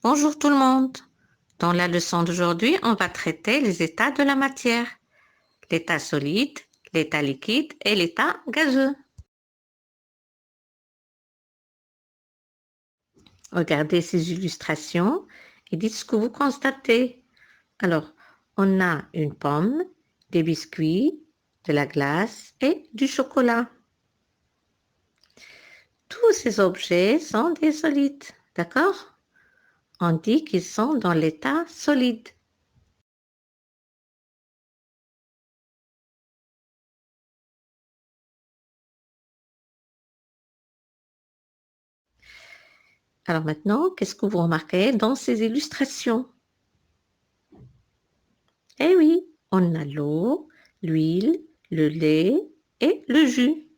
Bonjour tout le monde. Dans la leçon d'aujourd'hui, on va traiter les états de la matière. L'état solide, l'état liquide et l'état gazeux. Regardez ces illustrations et dites ce que vous constatez. Alors, on a une pomme, des biscuits, de la glace et du chocolat. Tous ces objets sont des solides, d'accord? On dit qu'ils sont dans l'état solide. Alors maintenant, qu'est-ce que vous remarquez dans ces illustrations? Eh oui, on a l'eau, l'huile, le lait et le jus.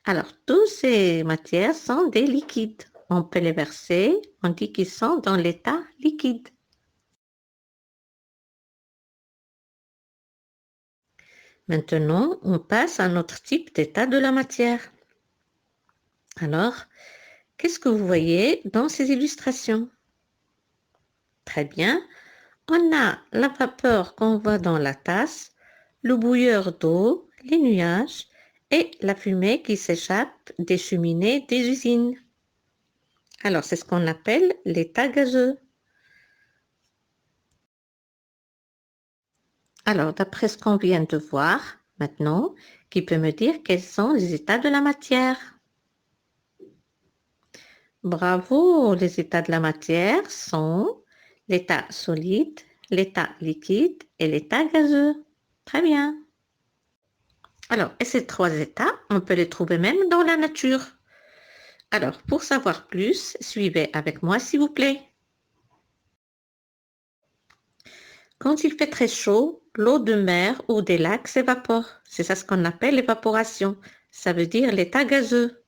Alors, toutes ces matières sont des liquides. On peut les verser, on dit qu'ils sont dans l'état liquide. Maintenant, on passe à notre type d'état de la matière. Alors, qu'est-ce que vous voyez dans ces illustrations? Très bien. On a la vapeur qu'on voit dans la tasse, le bouilleur d'eau, les nuages et la fumée qui s'échappe des cheminées des usines. Alors, c'est ce qu'on appelle l'état gazeux. Alors, d'après ce qu'on vient de voir maintenant, qui peut me dire quels sont les états de la matière? Bravo, les états de la matière sont l'état solide, l'état liquide et l'état gazeux. Très bien. Alors, et ces trois états, on peut les trouver même dans la nature. Alors, pour savoir plus, suivez avec moi s'il vous plaît. Quand il fait très chaud, l'eau de mer ou des lacs s'évapore. C'est ça ce qu'on appelle l'évaporation. Ça veut dire l'état gazeux.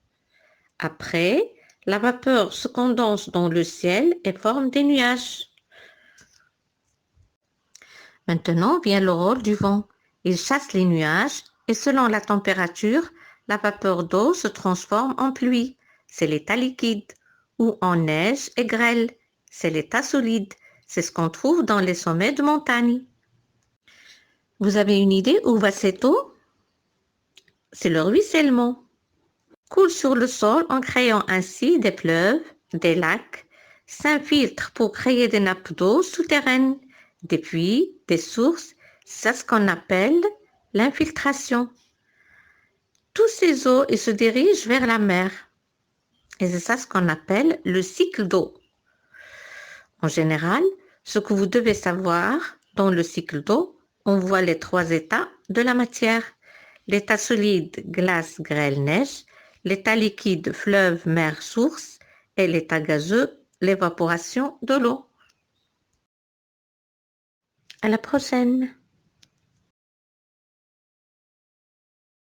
Après, la vapeur se condense dans le ciel et forme des nuages. Maintenant vient le rôle du vent. Il chasse les nuages et selon la température, la vapeur d'eau se transforme en pluie. C'est l'état liquide. Ou en neige et grêle. C'est l'état solide. C'est ce qu'on trouve dans les sommets de montagne. Vous avez une idée où va cette eau? C'est le ruissellement. Coule sur le sol en créant ainsi des fleuves, des lacs, s'infiltre pour créer des nappes d'eau souterraines, des puits, des sources. C'est ce qu'on appelle l'infiltration. Tous ces eaux se dirigent vers la mer. Et c'est ça ce qu'on appelle le cycle d'eau. En général, ce que vous devez savoir, dans le cycle d'eau, on voit les trois états de la matière. L'état solide, glace, grêle, neige. L'état liquide, fleuve, mer, source. Et l'état gazeux, l'évaporation de l'eau. À la prochaine.